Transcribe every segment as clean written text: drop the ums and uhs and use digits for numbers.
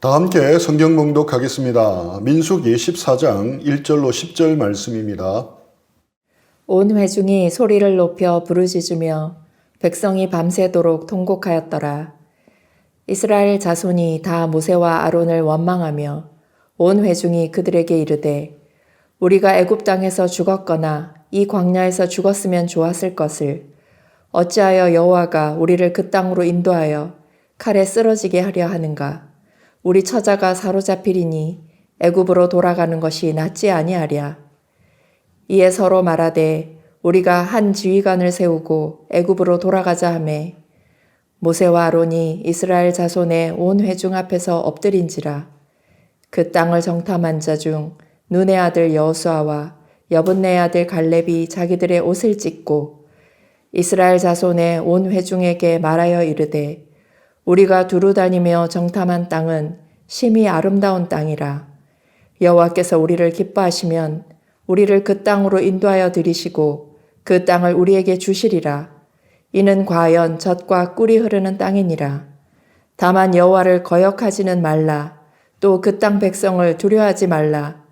다 함께 성경 봉독하겠습니다. 민수기 14장 1절로 10절 말씀입니다. 온 회중이 소리를 높여 부르짖으며 백성이 밤새도록 통곡하였더라. 이스라엘 자손이 다 모세와 아론을 원망하며 온 회중이 그들에게 이르되 우리가 애굽 땅에서 죽었거나 이 광야에서 죽었으면 좋았을 것을 어찌하여 여호와가 우리를 그 땅으로 인도하여 칼에 쓰러지게 하려 하는가? 우리 처자가 사로잡히리니 애굽으로 돌아가는 것이 낫지 아니하랴. 이에 서로 말하되 우리가 한 지휘관을 세우고 애굽으로 돌아가자 하매 모세와 아론이 이스라엘 자손의 온 회중 앞에서 엎드린지라. 그 땅을 정탐한 자 중 눈의 아들 여호수아와 여분네의 아들 갈렙이 자기들의 옷을 찢고 이스라엘 자손의 온 회중에게 말하여 이르되 우리가 두루 다니며 정탐한 땅은 심히 아름다운 땅이라. 여호와께서 우리를 기뻐하시면 우리를 그 땅으로 인도하여 들이시고 그 땅을 우리에게 주시리라. 이는 과연 젖과 꿀이 흐르는 땅이니라. 다만 여호와를 거역하지는 말라. 또 그 땅 백성을 두려워하지 말라.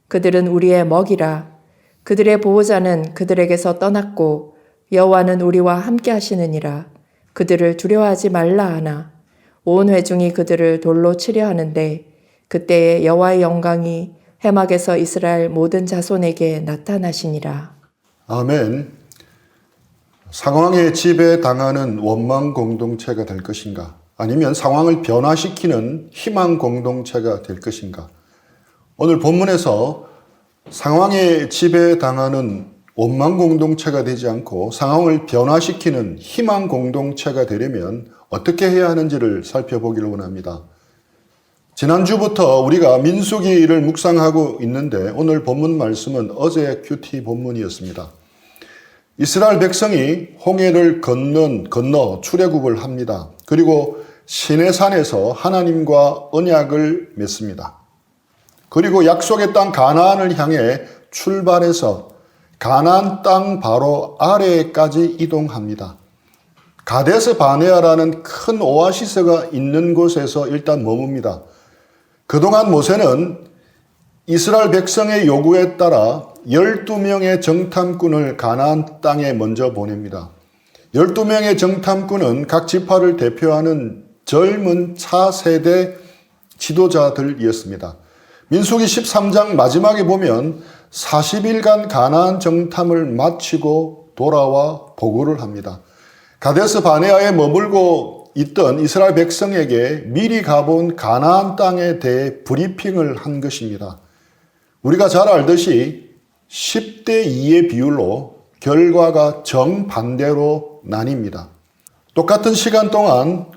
그들은 우리의 먹이라. 그들의 보호자는 그들에게서 떠났고 여호와는 우리와 함께 하시느니라. 그들을 두려워하지 말라 하나 온 회중이 그들을 돌로 치려 하는데 그때에 여호와의 영광이 해막에서 이스라엘 모든 자손에게 나타나시니라. 아멘. 상황에 지배당하는 원망 공동체가 될 것인가? 아니면 상황을 변화시키는 희망 공동체가 될 것인가? 오늘 본문에서 상황에 지배당하는 원망 공동체가 되지 않고 상황을 변화시키는 희망 공동체가 되려면 어떻게 해야 하는지를 살펴보기를 원합니다. 지난주부터 우리가 민수기를 묵상하고 있는데 오늘 본문 말씀은 어제 큐티 본문이었습니다. 이스라엘 백성이 홍해를 건너 출애굽을 합니다. 그리고 시내산에서 하나님과 언약을 맺습니다. 그리고 약속의 땅 가나안을 향해 출발해서 가나안 땅 바로 아래까지 이동합니다. 가데스 바네아라는 큰 오아시스가 있는 곳에서 일단 머뭅니다. 그동안 모세는 이스라엘 백성의 요구에 따라 12명의 정탐꾼을 가나안 땅에 먼저 보냅니다. 12명의 정탐꾼은 각 지파를 대표하는 젊은 차세대 지도자들이었습니다. 민수기 13장 마지막에 보면 40일간 가나안 정탐을 마치고 돌아와 보고를 합니다. 가데스 바네아에 머물고 있던 이스라엘 백성에게 미리 가본 가나안 땅에 대해 브리핑을 한 것입니다. 우리가 잘 알듯이 10대 2의 비율로 결과가 정반대로 나뉩니다. 똑같은 시간 동안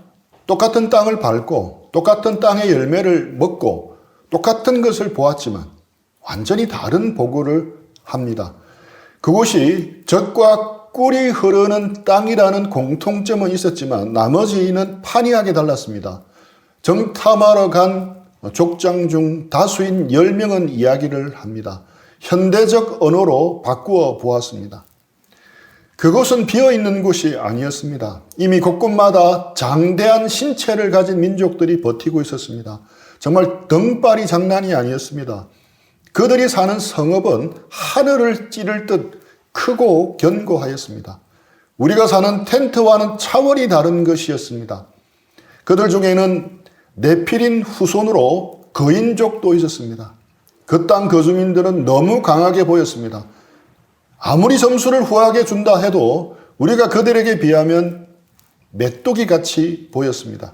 똑같은 땅을 밟고 똑같은 땅의 열매를 먹고 똑같은 것을 보았지만 완전히 다른 보고를 합니다. 그곳이 젖과 꿀이 흐르는 땅이라는 공통점은 있었지만 나머지는 판이하게 달랐습니다. 정탐하러 간 족장 중 다수인 10명은 이야기를 합니다. 현대적 언어로 바꾸어 보았습니다. 그곳은 비어있는 곳이 아니었습니다. 이미 곳곳마다 장대한 신체를 가진 민족들이 버티고 있었습니다. 정말 등발이 장난이 아니었습니다. 그들이 사는 성읍은 하늘을 찌를 듯 크고 견고하였습니다. 우리가 사는 텐트와는 차원이 다른 것이었습니다. 그들 중에는 네피린 후손으로 거인족도 있었습니다. 그 땅 거주민들은 너무 강하게 보였습니다. 아무리 점수를 후하게 준다 해도 우리가 그들에게 비하면 메뚜기 같이 보였습니다.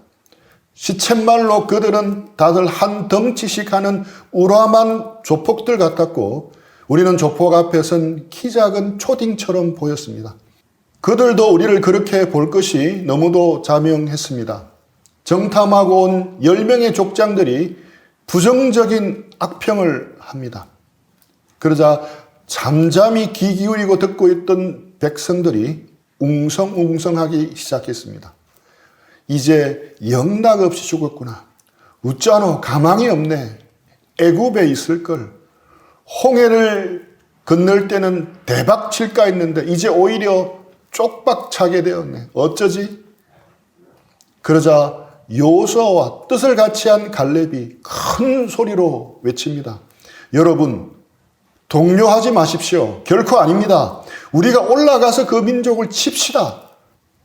시쳇말로 그들은 다들 한 덩치씩 하는 우람한 조폭들 같았고 우리는 조폭 앞에 선 키 작은 초딩처럼 보였습니다. 그들도 우리를 그렇게 볼 것이 너무도 자명했습니다. 정탐하고 온 10명의 족장들이 부정적인 악평을 합니다. 그러자 잠잠히 귀 기울이고 듣고 있던 백성들이 웅성웅성하기 시작했습니다. 이제 영락없이 죽었구나. 웃자노 가망이 없네. 애굽에 있을걸. 홍해를 건널 때는 대박 칠까 했는데 이제 오히려 쪽박 차게 되었네. 어쩌지? 그러자 여호수아와 뜻을 같이 한 갈렙이 큰 소리로 외칩니다. 여러분, 동요하지 마십시오. 결코 아닙니다. 우리가 올라가서 그 민족을 칩시다.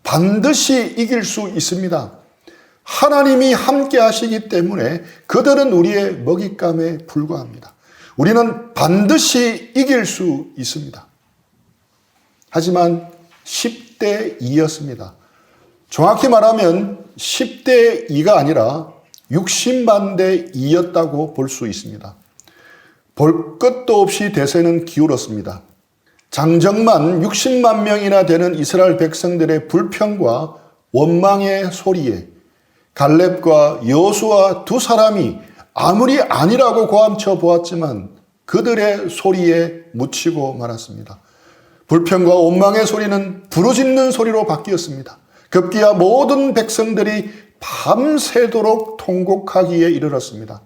반드시 이길 수 있습니다. 하나님이 함께 하시기 때문에 그들은 우리의 먹잇감에 불과합니다. 우리는 반드시 이길 수 있습니다. 하지만 10대 2였습니다. 정확히 말하면 10대 2가 아니라 60만 대 2였다고 볼 수 있습니다. 볼 것도 없이 대세는 기울었습니다. 장정만 60만 명이나 되는 이스라엘 백성들의 불평과 원망의 소리에 갈렙과 여호수아 두 사람이 아무리 아니라고 고함쳐 보았지만 그들의 소리에 묻히고 말았습니다. 불평과 원망의 소리는 부르짖는 소리로 바뀌었습니다. 급기야 모든 백성들이 밤새도록 통곡하기에 이르렀습니다.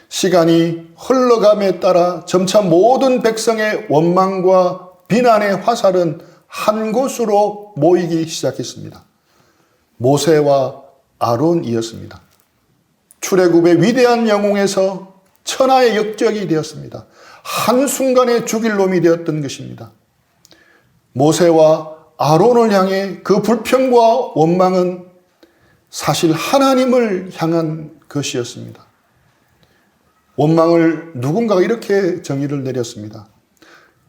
시간이 흘러감에 따라 점차 모든 백성의 원망과 비난의 화살은 한 곳으로 모이기 시작했습니다. 모세와 아론이었습니다. 출애굽의 위대한 영웅에서 천하의 역적이 되었습니다. 한순간에 죽일 놈이 되었던 것입니다. 모세와 아론을 향해 그 불평과 원망은 사실 하나님을 향한 것이었습니다. 원망을 누군가가 이렇게 정의를 내렸습니다.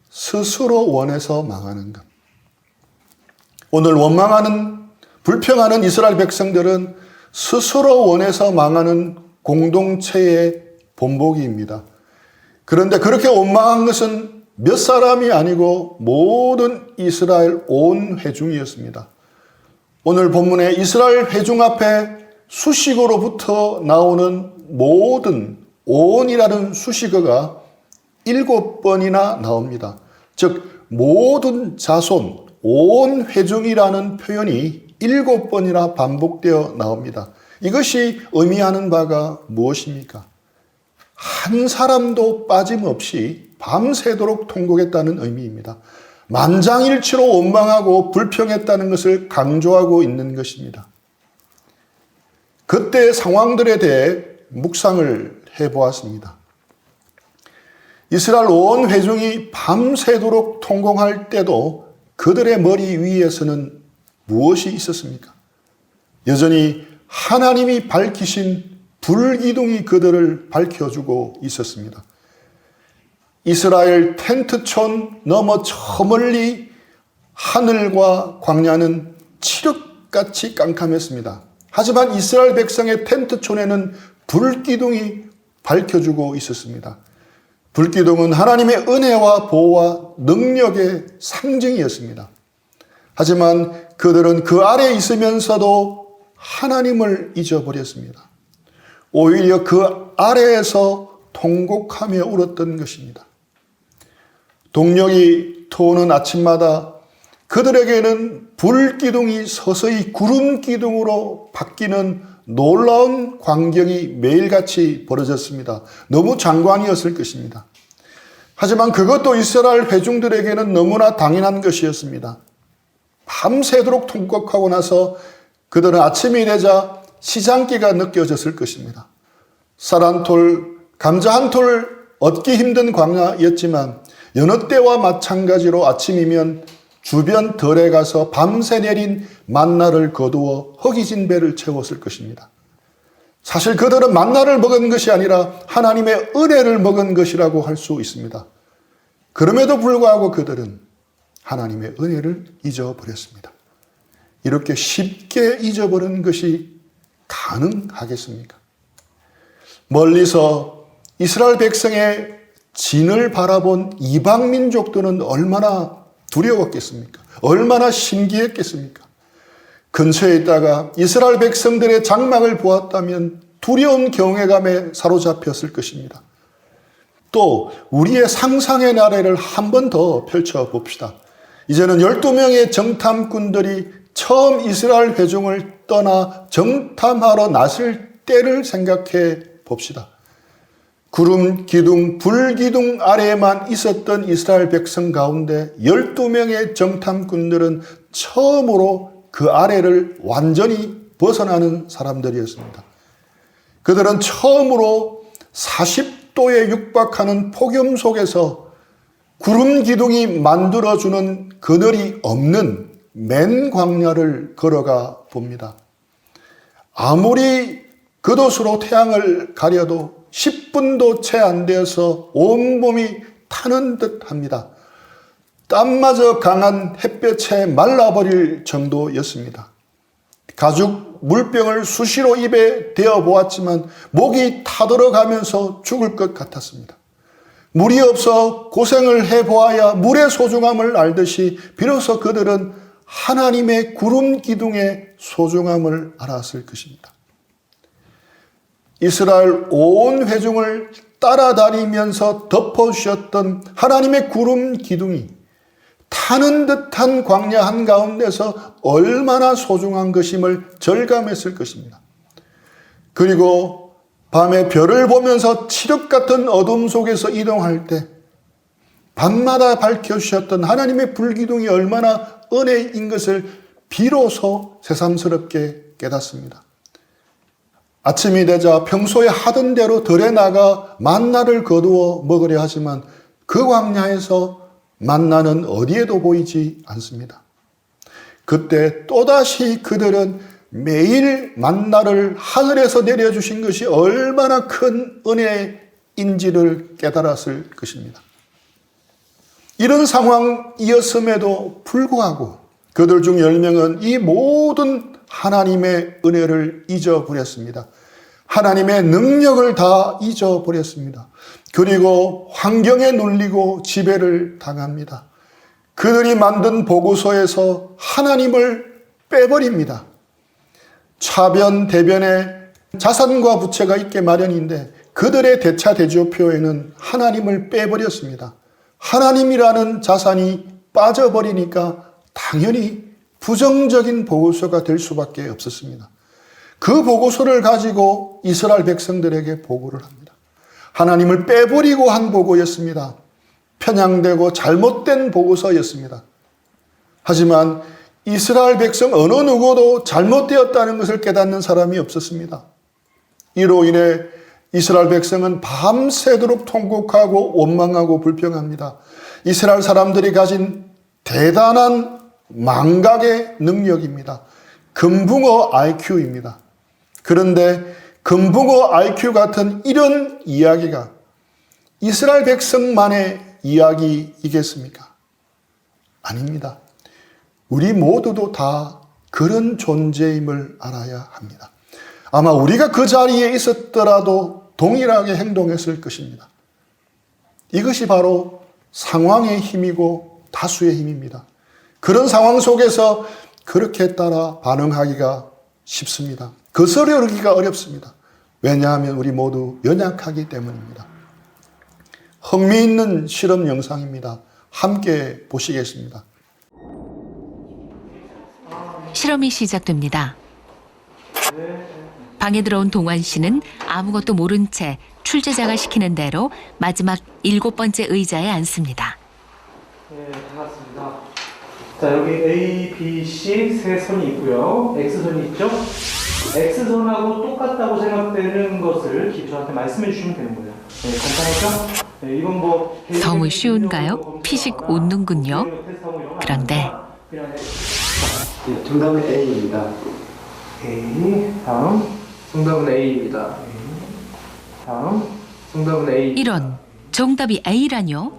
스스로 원해서 망하는 것. 오늘 원망하는, 불평하는 이스라엘 백성들은 스스로 원해서 망하는 공동체의 본보기입니다. 그런데 그렇게 원망한 것은 몇 사람이 아니고 모든 이스라엘 온 회중이었습니다. 오늘 본문에 이스라엘 회중 앞에 수식어로부터 나오는 모든 온이라는 수식어가 7번이나 나옵니다. 즉 모든 자손, 온 회중이라는 표현이 7번이나 반복되어 나옵니다. 이것이 의미하는 바가 무엇입니까? 한 사람도 빠짐없이 밤새도록 통곡했다는 의미입니다. 만장일치로 원망하고 불평했다는 것을 강조하고 있는 것입니다. 그때의 상황들에 대해 묵상을 해보았습니다. 이스라엘 온 회중이 밤새도록 통곡할 때도 그들의 머리 위에서는 무엇이 있었습니까? 여전히 하나님이 밝히신 불기둥이 그들을 밝혀주고 있었습니다. 이스라엘 텐트촌 너머 저 멀리 하늘과 광야는 칠흑같이 깜깜했습니다. 하지만 이스라엘 백성의 텐트촌에는 불기둥이 밝혀주고 있었습니다. 불기둥은 하나님의 은혜와 보호와 능력의 상징이었습니다. 하지만 그들은 그 아래에 있으면서도 하나님을 잊어버렸습니다. 오히려 그 아래에서 통곡하며 울었던 것입니다. 동력이 터오는 아침마다 그들에게는 불기둥이 서서히 구름기둥으로 바뀌는 놀라운 광경이 매일같이 벌어졌습니다. 너무 장관이었을 것입니다. 하지만 그것도 이스라엘 회중들에게는 너무나 당연한 것이었습니다. 밤새도록 통곡하고 나서 그들은 아침이 되자 시장기가 느껴졌을 것입니다. 쌀 한 톨, 감자 한 톨 얻기 힘든 광야였지만 여느 때와 마찬가지로 아침이면 주변 들에 가서 밤새 내린 만나를 거두어 허기진 배를 채웠을 것입니다. 사실 그들은 만나를 먹은 것이 아니라 하나님의 은혜를 먹은 것이라고 할 수 있습니다. 그럼에도 불구하고 그들은 하나님의 은혜를 잊어버렸습니다. 이렇게 쉽게 잊어버리는 것이 가능하겠습니까? 멀리서 이스라엘 백성의 진을 바라본 이방 민족들은 얼마나 두려웠겠습니까? 얼마나 신기했겠습니까? 근처에 있다가 이스라엘 백성들의 장막을 보았다면 두려운 경외감에 사로잡혔을 것입니다. 또 우리의 상상의 나래를 한 번 더 펼쳐봅시다. 이제는 12명의 정탐꾼들이 처음 이스라엘 회중을 떠나 정탐하러 나설 때를 생각해 봅시다. 구름 기둥, 불 기둥 아래에만 있었던 이스라엘 백성 가운데 12명의 정탐꾼들은 처음으로 그 아래를 완전히 벗어나는 사람들이었습니다. 그들은 처음으로 40도에 육박하는 폭염 속에서 구름 기둥이 만들어주는 그늘이 없는 맨 광야를 걸어가 봅니다. 아무리 겉옷으로 태양을 가려도 10분도 채 안 되어서 온몸이 타는 듯 합니다. 땀마저 강한 햇볕에 말라버릴 정도였습니다. 가죽 물병을 수시로 입에 대어 보았지만 목이 타들어가면서 죽을 것 같았습니다. 물이 없어 고생을 해보아야 물의 소중함을 알듯이 비로소 그들은 하나님의 구름 기둥의 소중함을 알았을 것입니다. 이스라엘 온 회중을 따라다니면서 덮어주셨던 하나님의 구름 기둥이 타는 듯한 광야 한가운데서 얼마나 소중한 것임을 절감했을 것입니다. 그리고 밤에 별을 보면서 칠흑 같은 어둠 속에서 이동할 때 밤마다 밝혀주셨던 하나님의 불기둥이 얼마나 은혜인 것을 비로소 새삼스럽게 깨닫습니다. 아침이 되자 평소에 하던 대로 들에 나가 만나를 거두어 먹으려 하지만 그 광야에서 만나는 어디에도 보이지 않습니다. 그때 또다시 그들은 매일 만나를 하늘에서 내려주신 것이 얼마나 큰 은혜인지를 깨달았을 것입니다. 이런 상황이었음에도 불구하고 그들 중 10명은 이 모든 하나님의 은혜를 잊어버렸습니다. 하나님의 능력을 다 잊어버렸습니다. 그리고 환경에 눌리고 지배를 당합니다. 그들이 만든 보고서에서 하나님을 빼버립니다. 차변, 대변에 자산과 부채가 있게 마련인데 그들의 대차 대조표에는 하나님을 빼버렸습니다. 하나님이라는 자산이 빠져버리니까 당연히 부정적인 보고서가 될 수밖에 없었습니다. 그 보고서를 가지고 이스라엘 백성들에게 보고를 합니다. 하나님을 빼버리고 한 보고였습니다. 편향되고 잘못된 보고서였습니다. 하지만 이스라엘 백성 어느 누구도 잘못되었다는 것을 깨닫는 사람이 없었습니다. 이로 인해 이스라엘 백성은 밤새도록 통곡하고 원망하고 불평합니다. 이스라엘 사람들이 가진 대단한 망각의 능력입니다. 금붕어 IQ입니다. 그런데 금붕어 IQ 같은 이런 이야기가 이스라엘 백성만의 이야기이겠습니까? 아닙니다. 우리 모두도 다 그런 존재임을 알아야 합니다. 아마 우리가 그 자리에 있었더라도 동일하게 행동했을 것입니다. 이것이 바로 상황의 힘이고 다수의 힘입니다. 그런 상황 속에서 그렇게 따라 반응하기가 쉽습니다. 거스르기가 어렵습니다. 왜냐하면 우리 모두 연약하기 때문입니다. 흥미있는 실험 영상입니다. 함께 보시겠습니다. 실험이 시작됩니다. 방에 들어온 동환 씨는 아무것도 모른 채 출제자가 시키는 대로 마지막 7번째 의자에 앉습니다. 네, 반갑습니다. 자, 여기 A, B, C 세 선이 있고요. X선이 있죠? X선하고 똑같다고 생각되는 것을 저한테 말씀해 주시면 되는 거예요. 네, 간단하죠? 네, 이건 뭐 너무 쉬운가요? 피식 웃는군요. 그런데 네, 정답은 A입니다. A, 다음, 정답은 A입니다. 다음. 정답은 A. 이런 정답이 A라뇨?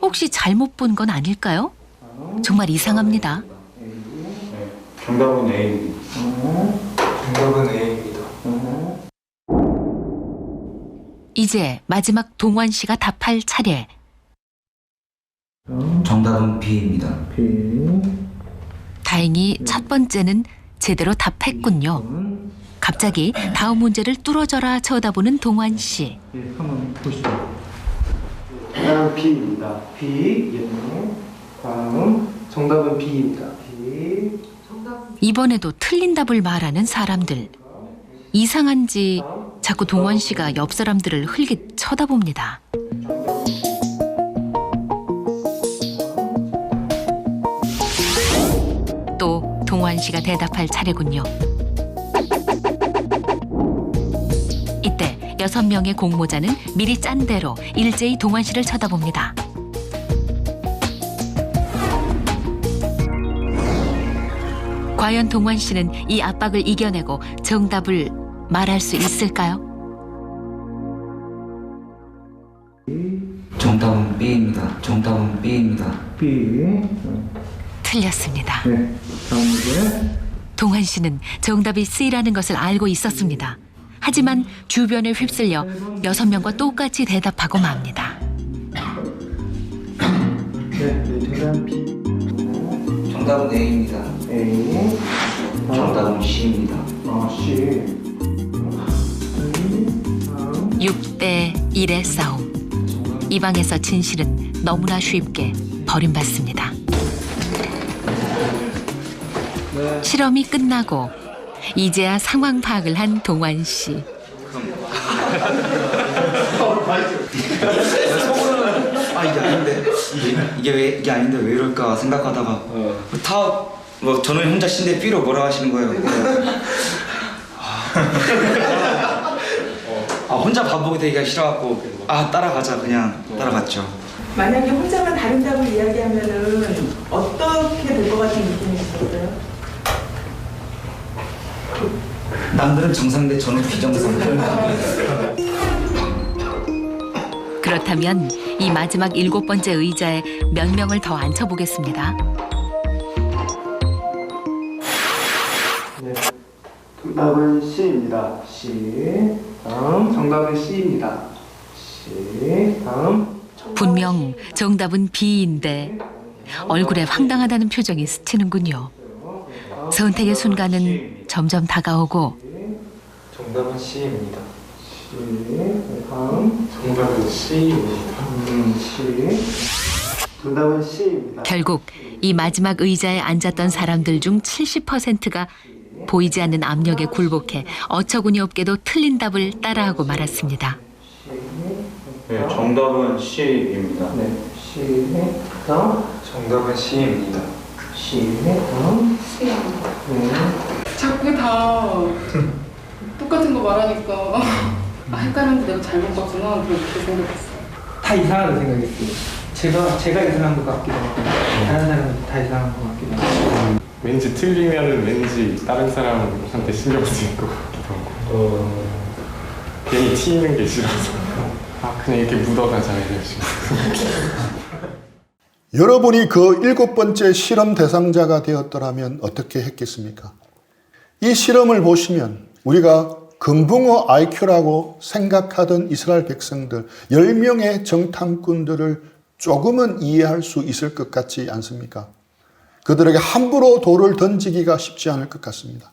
혹시 잘못 본 건 아닐까요? 정말 이상합니다. 정답은 A입니다. 정답은 A입니다. 이제 마지막 동환 씨가 답할 차례. 정답은 B입니다. B, 다행히 첫 번째는 제대로 답했군요. 갑자기 다음 문제를 뚫어져라 쳐다보는 동환 씨. 예, 한번 보시죠. 정답은 B입니다. B, 예, 다음, 정답은 B입니다. B, 이번에도 틀린 답을 말하는 사람들. 이상한지 자꾸 동환 씨가 옆 사람들을 흘깃 쳐다봅니다. 또 동환 씨가 대답할 차례군요. 6명의 공모자는 미리 짠 대로 일제히 동환 씨를 쳐다봅니다. 과연 동환 씨는 이 압박을 이겨내고 정답을 말할 수 있을까요? 정답은 B입니다. 정답은 B입니다. B. 틀렸습니다. 네. 다음 문제. 동환 씨는 정답이 C라는 것을 알고 있었습니다. 하지만 주변에 휩쓸려 6명과 똑같이 대답하고 맙니다. 네. 정답 B. 정답은 A입니다. A. 정답은 C입니다. C. 6대 1의 싸움. 이 방에서 진실은 너무나 쉽게 버림받습니다. 실험이 끝나고 이제야 상황 파악을 한 동환 씨. 이게 아닌데 이게 아닌데 왜 이럴까 생각하다가 저는 혼자 신데 B로 뭐라 하시는 거예요. 혼자 바보게 되기가 싫어갖고 따라가자 그냥 따라갔죠. 만약에 혼자만 다른 답을 이야기하면은 어떻게 될 것 같은 느낌이 있었어요? 남들은 정상인데 저는 비정상. 그렇다면 이 마지막 7번째 의자에 몇 명을 더 앉혀보겠습니다. 정답은 C입니다. C. 다음. 정답은 C입니다. C. 다음. 분명 정답은 B인데 얼굴에 황당하다는 표정이 스치는군요. 선택의 순간은 점점 다가오고 정답은 C입니다. C. 다음. 정답은 C입니다. C. 정답은 C입니다. 결국 이 마지막 의자에 앉았던 사람들 중 70%가 보이지 않는 압력에 굴복해 어처구니 없게도 틀린 답을 따라하고 말았습니다. 네, 정답은 C입니다. 네. C. 다음. 정답은 C입니다. C. 다음. 네. 자꾸 다 똑같은 거 말하니까 헷갈렸는데 내가 잘못 봤구나 그렇게 생각했어요. 다 이상하다 생각했어요. 제가 이상한 것 같기도 하고 다른 사람은 다 이상한 것 같기도 하고. 왠지 틀리면 왠지 다른 사람한테 신경 쓰일 것 같기도 하고 괜히 튀는 게 싫어서 그냥 이렇게 묻어가자 이러시고. 여러분이 그 7번째 실험 대상자가 되었더라면 어떻게 했겠습니까? 이 실험을 보시면 우리가 금붕어 IQ라고 생각하던 이스라엘 백성들 10명의 정탐꾼들을 조금은 이해할 수 있을 것 같지 않습니까? 그들에게 함부로 돌을 던지기가 쉽지 않을 것 같습니다.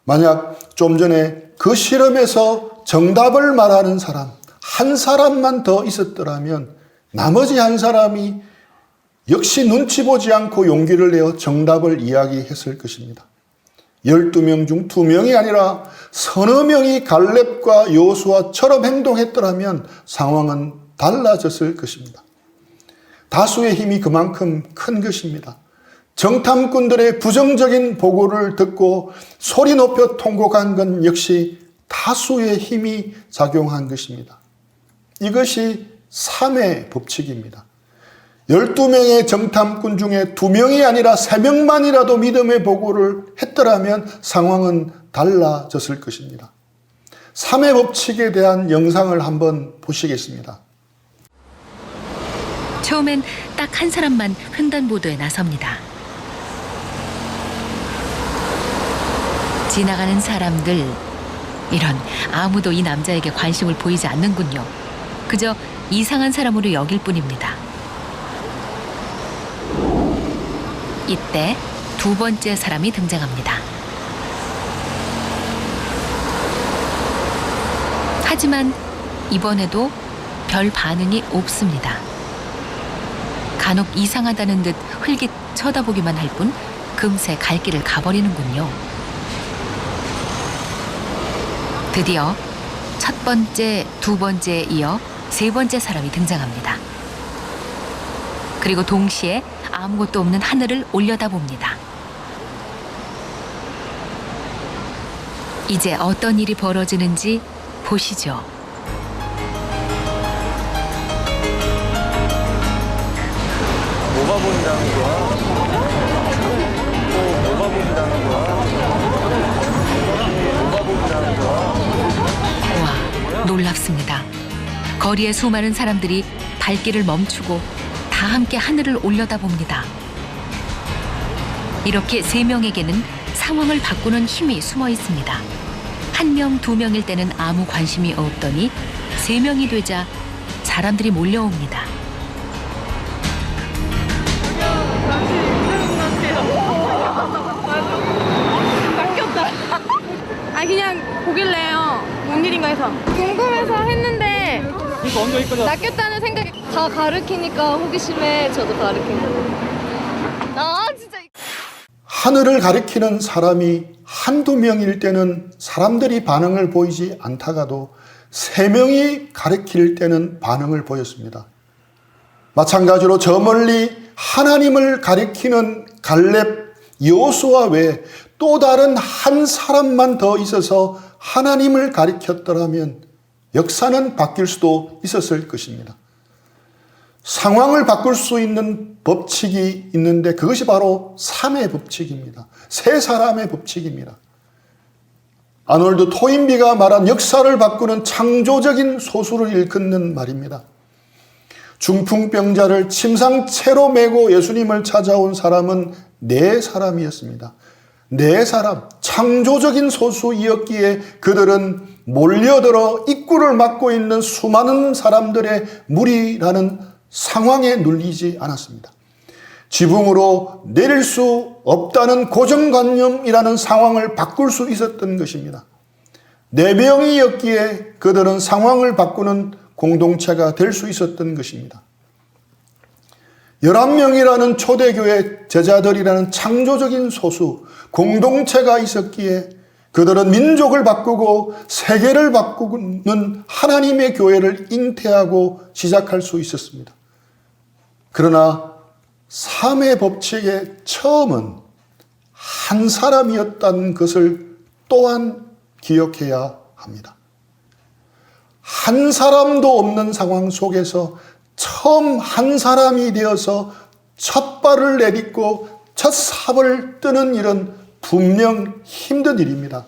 만약 좀 전에 그 실험에서 정답을 말하는 사람, 한 사람만 더 있었더라면 나머지 한 사람이 역시 눈치 보지 않고 용기를 내어 정답을 이야기했을 것입니다. 12명 중 2명이 아니라 서너 명이 갈렙과 여호수아처럼 행동했더라면 상황은 달라졌을 것입니다. 다수의 힘이 그만큼 큰 것입니다. 정탐꾼들의 부정적인 보고를 듣고 소리 높여 통곡한 건 역시 다수의 힘이 작용한 것입니다. 이것이 3의 법칙입니다. 12명의 정탐꾼 중에 2명이 아니라 3명만이라도 믿음의 보고를 했더라면 상황은 달라졌을 것입니다. 3의 법칙에 대한 영상을 한번 보시겠습니다. 처음엔 딱 한 사람만 횡단보도에 나섭니다. 지나가는 사람들, 이런 아무도 이 남자에게 관심을 보이지 않는군요. 그저 이상한 사람으로 여길 뿐입니다. 이때 2번째 사람이 등장합니다. 하지만 이번에도 별 반응이 없습니다. 간혹 이상하다는 듯 흘깃 쳐다보기만 할 뿐 금세 갈 길을 가버리는군요. 드디어 첫 번째, 2번째에 이어 3번째 사람이 등장합니다. 그리고 동시에 아무것도 없는 하늘을 올려다봅니다. 이제 어떤 일이 벌어지는지 보시죠. 뭐가 보인다는 거야? 또 뭐가 보인다는 거야? 뭐가 보인다는 거야? 와, 놀랍습니다. 거리의 수많은 사람들이 발길을 멈추고 다 함께 하늘을 올려다봅니다. 이렇게 세 명에게는 상황을 바꾸는 힘이 숨어 있습니다. 한 명, 두 명일 때는 아무 관심이 없더니 세 명이 되자 사람들이 몰려옵니다. 아 그냥 보길래요. 뭔 일인가 해서 궁금해서 했는데 낚였다는 생각이 다 가르치니까 호기심에 저도 가르친 거예요. 아 진짜. 하늘을 가리키는 사람이 한두 명일 때는 사람들이 반응을 보이지 않다가도 세 명이 가리킬 때는 반응을 보였습니다. 마찬가지로 저 멀리 하나님을 가리키는 갈렙, 여호수아 외에 또 다른 한 사람만 더 있어서 하나님을 가리켰더라면 역사는 바뀔 수도 있었을 것입니다. 상황을 바꿀 수 있는 법칙이 있는데 그것이 바로 3의 법칙입니다. 세 사람의 법칙입니다. 아놀드 토인비가 말한 역사를 바꾸는 창조적인 소수를 일컫는 말입니다. 중풍병자를 침상채로 메고 예수님을 찾아온 사람은 4사람이었습니다. 4사람, 창조적인 소수이었기에 그들은 몰려들어 입구를 막고 있는 수많은 사람들의 무리라는 상황에 눌리지 않았습니다. 지붕으로 내릴 수 없다는 고정관념이라는 상황을 바꿀 수 있었던 것입니다. 4명이었기에 그들은 상황을 바꾸는 공동체가 될 수 있었던 것입니다. 11명이라는 초대교회 제자들이라는 창조적인 소수, 공동체가 있었기에 그들은 민족을 바꾸고 세계를 바꾸는 하나님의 교회를 잉태하고 시작할 수 있었습니다. 그러나 3의 법칙의 처음은 한 사람이었다는 것을 또한 기억해야 합니다. 한 사람도 없는 상황 속에서 처음 한 사람이 되어서 첫 발을 내딛고 첫 삽을 뜨는 일은 분명 힘든 일입니다.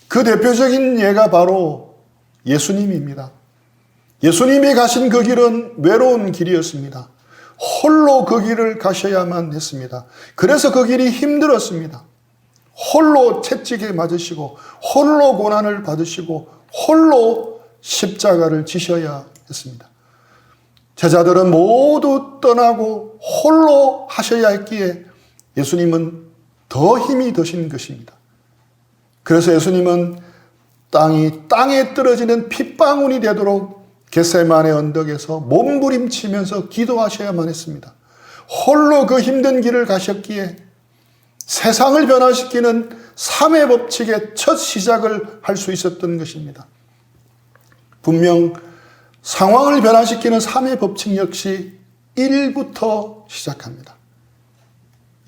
그 대표적인 예가 바로 예수님입니다. 예수님이 가신 그 길은 외로운 길이었습니다. 홀로 그 길을 가셔야만 했습니다. 그래서 그 길이 힘들었습니다. 홀로 채찍에 맞으시고 홀로 고난을 받으시고 홀로 십자가를 지셔야 했습니다. 제자들은 모두 떠나고 홀로 하셔야 했기에 예수님은 더 힘이 드신 것입니다. 그래서 예수님은 땅에 떨어지는 핏방울이 되도록 겟세마네 언덕에서 몸부림치면서 기도하셔야만 했습니다. 홀로 그 힘든 길을 가셨기에 세상을 변화시키는 3의 법칙의 첫 시작을 할 수 있었던 것입니다. 분명 상황을 변화시키는 3의 법칙 역시 1부터 시작합니다.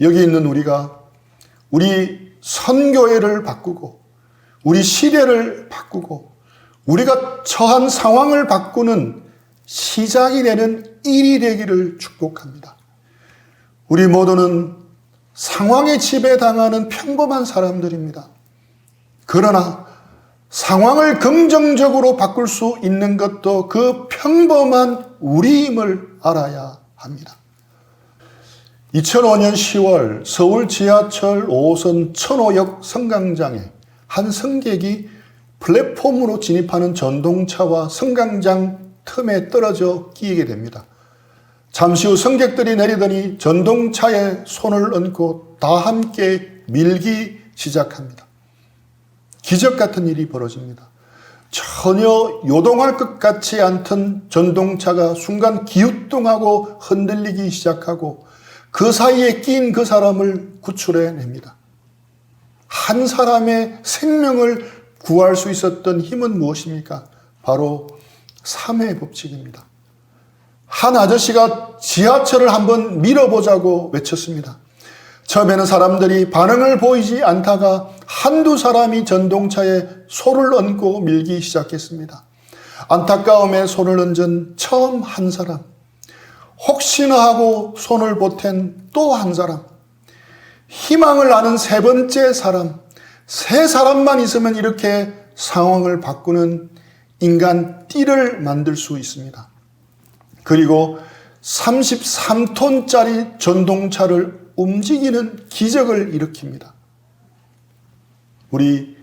여기 있는 우리가 우리 선교회를 바꾸고 우리 시대를 바꾸고 우리가 처한 상황을 바꾸는 시작이 되는 일이 되기를 축복합니다. 우리 모두는 상황에 지배당하는 평범한 사람들입니다. 그러나 상황을 긍정적으로 바꿀 수 있는 것도 그 평범한 우리임을 알아야 합니다. 2005년 10월 서울 지하철 5호선 천호역 승강장에 한 승객이 플랫폼으로 진입하는 전동차와 승강장 틈에 떨어져 끼게 됩니다. 잠시 후 승객들이 내리더니 전동차에 손을 얹고 다 함께 밀기 시작합니다. 기적 같은 일이 벌어집니다. 전혀 요동할 것 같지 않던 전동차가 순간 기우뚱하고 흔들리기 시작하고 그 사이에 낀 그 사람을 구출해냅니다. 한 사람의 생명을 구할 수 있었던 힘은 무엇입니까? 바로 3의 법칙입니다. 한 아저씨가 지하철을 한번 밀어보자고 외쳤습니다. 처음에는 사람들이 반응을 보이지 않다가 한두 사람이 전동차에 손을 얹고 밀기 시작했습니다. 안타까움에 손을 얹은 처음 한 사람, 혹시나 하고 손을 보탠 또 한 사람, 희망을 아는 세 번째 사람, 세 사람만 있으면 이렇게 상황을 바꾸는 인간 띠를 만들 수 있습니다. 그리고 33톤짜리 전동차를 움직이는 기적을 일으킵니다. 우리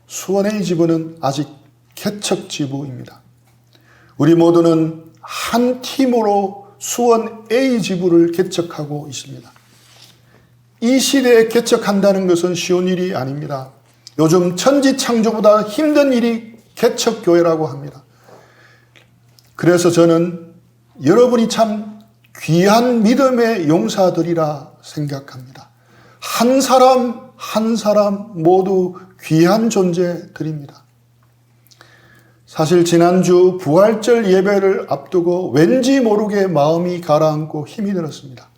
수원 A지부는 아직 개척지부입니다. 우리 모두는 한 팀으로 수원 A지부를 개척하고 있습니다. 이 시대에 개척한다는 것은 쉬운 일이 아닙니다. 요즘 천지창조보다 힘든 일이 개척교회라고 합니다. 그래서 저는 여러분이 참 귀한 믿음의 용사들이라 생각합니다. 한 사람 한 사람 모두 귀한 존재들입니다. 사실 지난주 부활절 예배를 앞두고 왠지 모르게 마음이 가라앉고 힘이 들었습니다.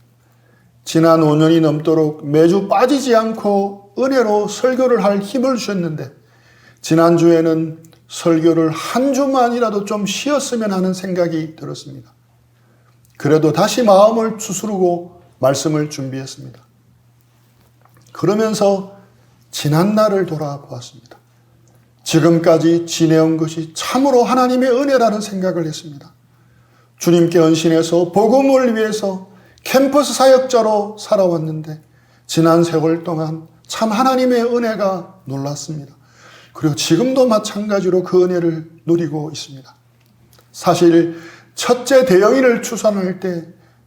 지난 5년이 넘도록 매주 빠지지 않고 은혜로 설교를 할 힘을 주셨는데 지난주에는 설교를 한 주만이라도 좀 쉬었으면 하는 생각이 들었습니다. 그래도 다시 마음을 추스르고 말씀을 준비했습니다. 그러면서 지난 날을 돌아보았습니다. 지금까지 지내온 것이 참으로 하나님의 은혜라는 생각을 했습니다. 주님께 헌신해서 복음을 위해서 캠퍼스 사역자로 살아왔는데 지난 세월 동안 참 하나님의 은혜가 놀랐습니다. 그리고 지금도 마찬가지로 그 은혜를 누리고 있습니다. 사실 첫째 대영이를 출산할 때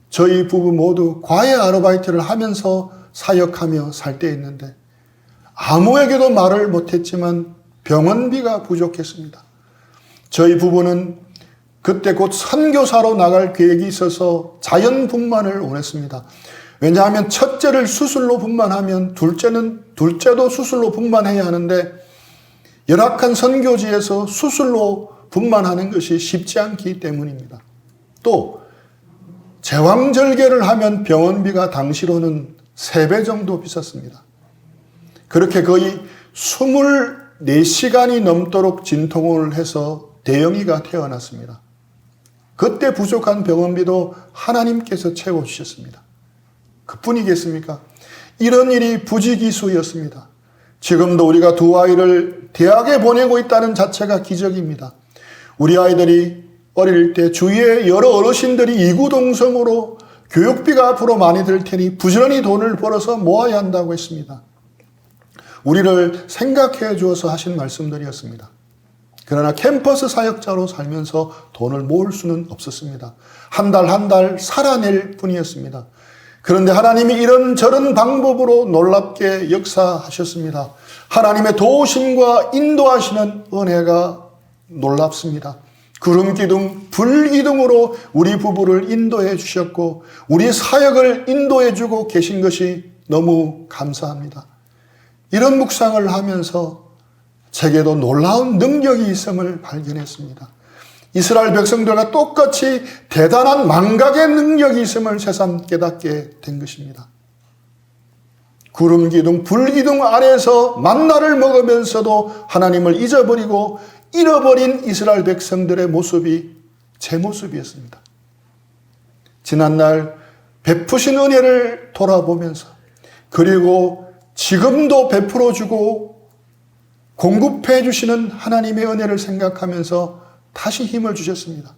저희 부부 모두 과외 아르바이트를 하면서 사역하며 살 때였는데 아무에게도 말을 못했지만 병원비가 부족했습니다. 저희 부부는 그때 곧 선교사로 나갈 계획이 있어서 자연분만을 원했습니다. 왜냐하면 첫째를 수술로 분만하면 둘째도 수술로 분만해야 하는데 열악한 선교지에서 수술로 분만하는 것이 쉽지 않기 때문입니다. 또 제왕절개를 하면 병원비가 당시로는 3배 정도 비쌌습니다. 그렇게 거의 24시간이 넘도록 진통을 해서 대영이가 태어났습니다. 그때 부족한 병원비도 하나님께서 채워주셨습니다. 그뿐이겠습니까? 이런 일이 부지기수였습니다. 지금도 우리가 두 아이를 대학에 보내고 있다는 자체가 기적입니다. 우리 아이들이 어릴 때 주위에 여러 어르신들이 이구동성으로 교육비가 앞으로 많이 들 테니 부지런히 돈을 벌어서 모아야 한다고 했습니다. 우리를 생각해 주어서 하신 말씀들이었습니다. 그러나 캠퍼스 사역자로 살면서 돈을 모을 수는 없었습니다. 한 달 한 달 살아낼 뿐이었습니다. 그런데 하나님이 이런저런 방법으로 놀랍게 역사하셨습니다. 하나님의 도우심과 인도하시는 은혜가 놀랍습니다. 구름기둥, 불기둥으로 우리 부부를 인도해 주셨고 우리 사역을 인도해 주고 계신 것이 너무 감사합니다. 이런 묵상을 하면서 제게도 놀라운 능력이 있음을 발견했습니다. 이스라엘 백성들과 똑같이 대단한 망각의 능력이 있음을 새삼 깨닫게 된 것입니다. 구름기둥, 불기둥 아래에서 만나를 먹으면서도 하나님을 잊어버리고 잃어버린 이스라엘 백성들의 모습이 제 모습이었습니다. 지난날 베푸신 은혜를 돌아보면서 그리고 지금도 베풀어주고 공급해 주시는 하나님의 은혜를 생각하면서 다시 힘을 주셨습니다.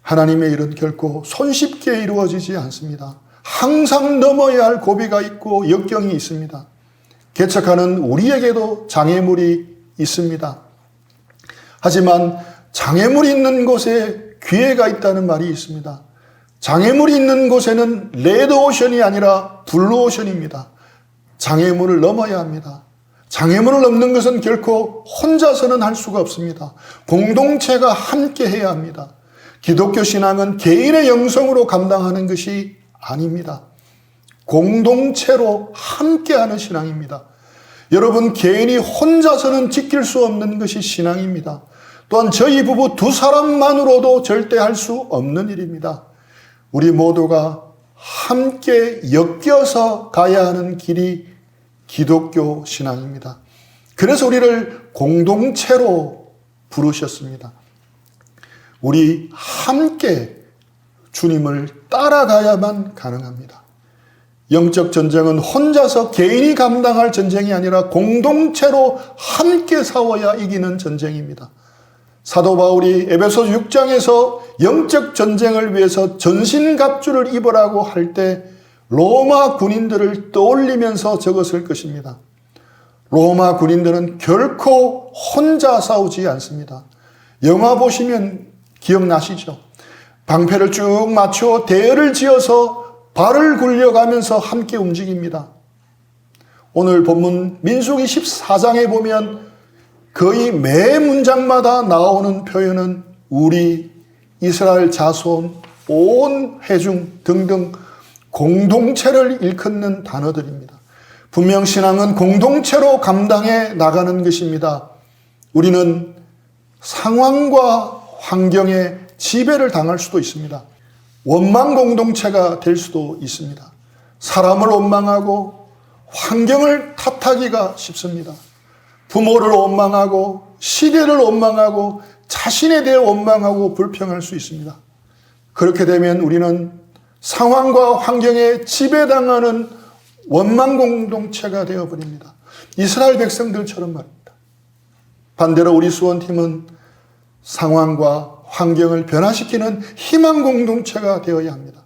하나님의 일은 결코 손쉽게 이루어지지 않습니다. 항상 넘어야 할 고비가 있고 역경이 있습니다. 개척하는 우리에게도 장애물이 있습니다. 하지만 장애물이 있는 곳에 기회가 있다는 말이 있습니다. 장애물이 있는 곳에는 레드오션이 아니라 블루오션입니다. 장애물을 넘어야 합니다. 장애물을 넘는 것은 결코 혼자서는 할 수가 없습니다. 공동체가 함께 해야 합니다. 기독교 신앙은 개인의 영성으로 감당하는 것이 아닙니다. 공동체로 함께하는 신앙입니다. 여러분, 개인이 혼자서는 지킬 수 없는 것이 신앙입니다. 또한 저희 부부 두 사람만으로도 절대 할 수 없는 일입니다. 우리 모두가 함께 엮여서 가야 하는 길이 기독교 신앙입니다. 그래서 우리를 공동체로 부르셨습니다. 우리 함께 주님을 따라가야만 가능합니다. 영적 전쟁은 혼자서 개인이 감당할 전쟁이 아니라 공동체로 함께 싸워야 이기는 전쟁입니다. 사도 바울이 에베소서 6장에서 영적 전쟁을 위해서 전신갑주를 입으라고 할 때 로마 군인들을 떠올리면서 적었을 것입니다. 로마 군인들은 결코 혼자 싸우지 않습니다. 영화 보시면 기억나시죠? 방패를 쭉 맞추어 대열을 지어서 발을 굴려가면서 함께 움직입니다. 오늘 본문 민수기 14장에 보면 거의 매 문장마다 나오는 표현은 우리, 이스라엘 자손, 온 회중 등등 공동체를 일컫는 단어들입니다. 분명 신앙은 공동체로 감당해 나가는 것입니다. 우리는 상황과 환경에 지배를 당할 수도 있습니다. 원망 공동체가 될 수도 있습니다. 사람을 원망하고 환경을 탓하기가 쉽습니다. 부모를 원망하고 시대를 원망하고 자신에 대해 원망하고 불평할 수 있습니다. 그렇게 되면 우리는 상황과 환경에 지배당하는 원망 공동체가 되어버립니다. 이스라엘 백성들처럼 말입니다. 반대로 우리 수원팀은 상황과 환경을 변화시키는 희망 공동체가 되어야 합니다.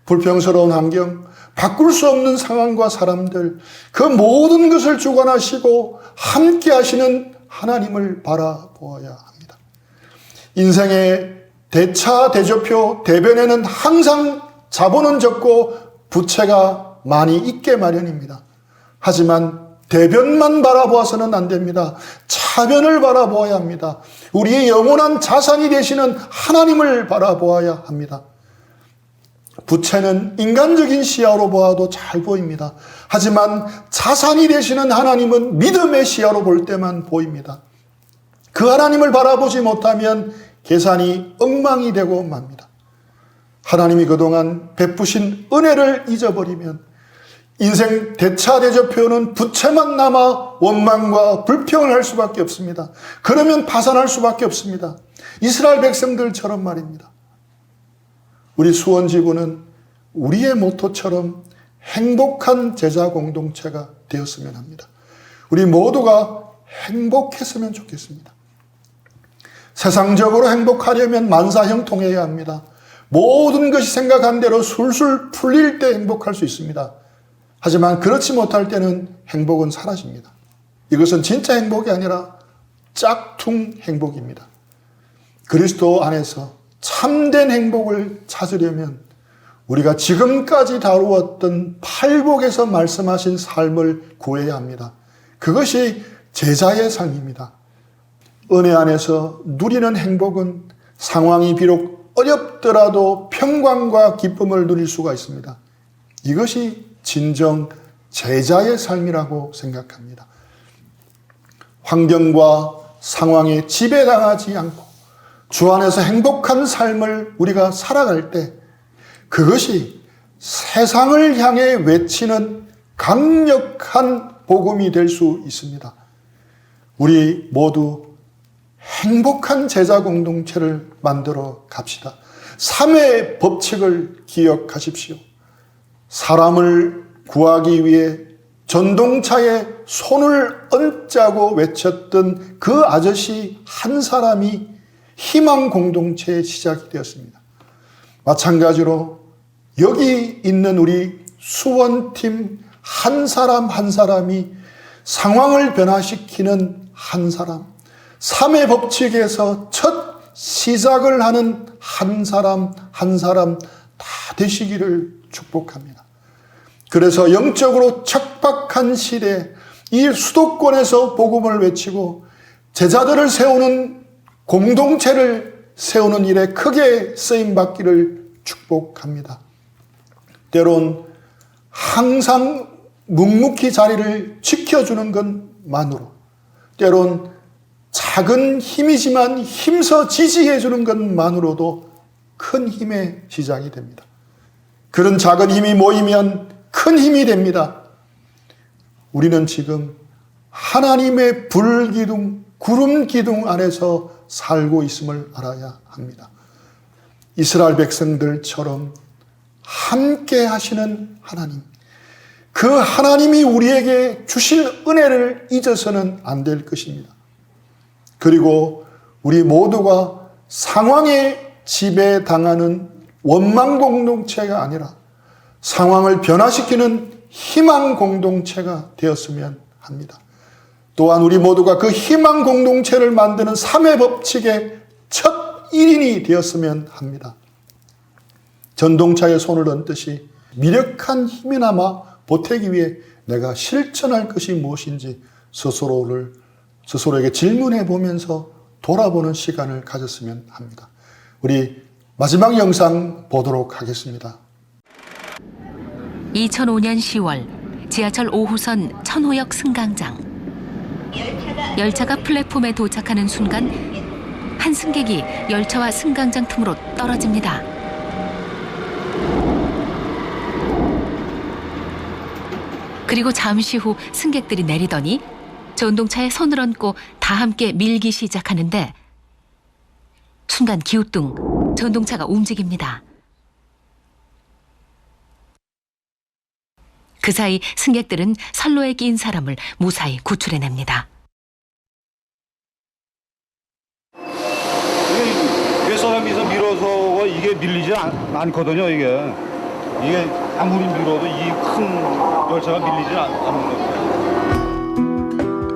불평스러운 환경, 바꿀 수 없는 상황과 사람들, 그 모든 것을 주관하시고 함께 하시는 하나님을 바라보아야 합니다. 인생의 대차, 대조표, 대변에는 항상 자본은 적고 부채가 많이 있게 마련입니다. 하지만 대변만 바라보아서는 안 됩니다. 차변을 바라보아야 합니다. 우리의 영원한 자산이 되시는 하나님을 바라보아야 합니다. 부채는 인간적인 시야로 보아도 잘 보입니다. 하지만 자산이 되시는 하나님은 믿음의 시야로 볼 때만 보입니다. 그 하나님을 바라보지 못하면 계산이 엉망이 되고 맙니다. 하나님이 그동안 베푸신 은혜를 잊어버리면 인생 대차대조표는 부채만 남아 원망과 불평을 할 수밖에 없습니다. 그러면 파산할 수밖에 없습니다. 이스라엘 백성들처럼 말입니다. 우리 수원지부는 우리의 모토처럼 행복한 제자 공동체가 되었으면 합니다. 우리 모두가 행복했으면 좋겠습니다. 세상적으로 행복하려면 만사형통해야 합니다. 모든 것이 생각한 대로 술술 풀릴 때 행복할 수 있습니다. 하지만 그렇지 못할 때는 행복은 사라집니다. 이것은 진짜 행복이 아니라 짝퉁 행복입니다. 그리스도 안에서 참된 행복을 찾으려면 우리가 지금까지 다루었던 팔복에서 말씀하신 삶을 구해야 합니다. 그것이 제자의 삶입니다. 은혜 안에서 누리는 행복은 상황이 비록 어렵더라도 평강과 기쁨을 누릴 수가 있습니다. 이것이 진정 제자의 삶이라고 생각합니다. 환경과 상황에 지배당하지 않고 주 안에서 행복한 삶을 우리가 살아갈 때 그것이 세상을 향해 외치는 강력한 복음이 될 수 있습니다. 우리 모두 행복한 제자 공동체를 만들어 갑시다. 3의 법칙을 기억하십시오. 사람을 구하기 위해 전동차에 손을 얹자고 외쳤던 그 아저씨 한 사람이 희망 공동체의 시작이 되었습니다. 마찬가지로 여기 있는 우리 수원팀 한 사람 한 사람이 상황을 변화시키는 한 사람, 3의 법칙에서 첫 시작을 하는 한 사람 한 사람 다 되시기를 축복합니다. 그래서 영적으로 척박한 시대, 이 수도권에서 복음을 외치고 제자들을 세우는 공동체를 세우는 일에 크게 쓰임받기를 축복합니다. 때론 항상 묵묵히 자리를 지켜주는 것만으로, 때론 작은 힘이지만 힘써 지지해주는 것만으로도 큰 힘의 시작이 됩니다. 그런 작은 힘이 모이면 큰 힘이 됩니다. 우리는 지금 하나님의 불기둥, 구름 기둥 안에서 살고 있음을 알아야 합니다. 이스라엘 백성들처럼 함께 하시는 하나님, 그 하나님이 우리에게 주실 은혜를 잊어서는 안 될 것입니다. 그리고 우리 모두가 상황에 지배당하는 원망 공동체가 아니라 상황을 변화시키는 희망 공동체가 되었으면 합니다. 또한 우리 모두가 그 희망 공동체를 만드는 3회 법칙의 첫 1인이 되었으면 합니다. 전동차의 손을 얹듯이 미력한 힘이나마 보태기 위해 내가 실천할 것이 무엇인지 스스로에게 질문해 보면서 돌아보는 시간을 가졌으면 합니다. 우리 마지막 영상 보도록 하겠습니다. 2005년 10월 지하철 5호선 천호역 승강장. 열차가 플랫폼에 도착하는 순간 한 승객이 열차와 승강장 틈으로 떨어집니다. 그리고 잠시 후 승객들이 내리더니 전동차에 손을 얹고 다 함께 밀기 시작하는데 순간 기우뚱 전동차가 움직입니다. 그 사이 승객들은 선로에 끼인 사람을 무사히 구출해냅니다. 윗사람이서 밀어서 이게 밀리지 않거든요. 이게 아무리 밀어도 이 큰 열차가 밀리지 않는 거예요.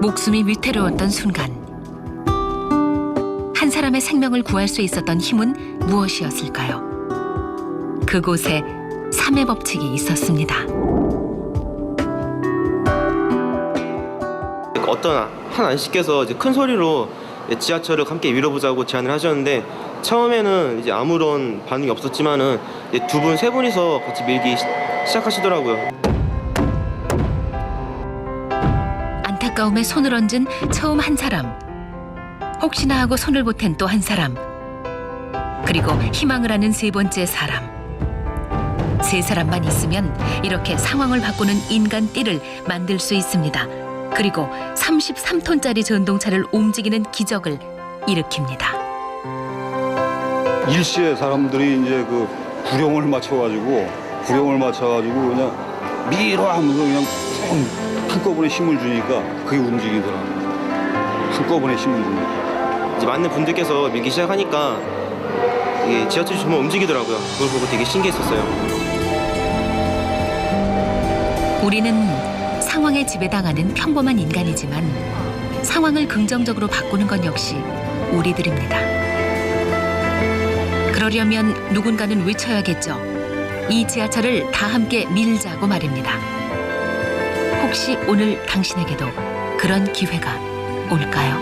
목숨이 위태로웠던 순간 한 사람의 생명을 구할 수 있었던 힘은 무엇이었을까요? 그곳에 3의 법칙이 있었습니다. 어떤 한 아저씨께서 이제 큰 소리로 지하철을 함께 밀어보자고 제안을 하셨는데 처음에는 이제 아무런 반응이 없었지만은 두 분, 세 분이서 같이 밀기 시작하시더라고요. 안타까움에 손을 얹은 처음 한 사람, 혹시나 하고 손을 보탠 또 한 사람, 그리고 희망을 하는 세 번째 사람. 세 사람만 있으면 이렇게 상황을 바꾸는 인간 띠를 만들 수 있습니다. 그리고 33톤짜리 전동차를 움직이는 기적을 일으킵니다. 일시에 사람들이 이제 그 구령을 맞춰가지고 그냥 밀어 하면서 그냥 한꺼번에 힘을 주니까 그게 움직이더라고요. 한꺼번에 힘을 주니까. 이제 많은 분들께서 밀기 시작하니까 이게 지하철이 정말 움직이더라고요. 그걸 보고 되게 신기했었어요. 우리는 상황에 지배당하는 평범한 인간이지만 상황을 긍정적으로 바꾸는 건 역시 우리들입니다. 그러려면 누군가는 외쳐야겠죠. 이 지하철을 다 함께 밀자고 말입니다. 혹시 오늘 당신에게도 그런 기회가 올까요?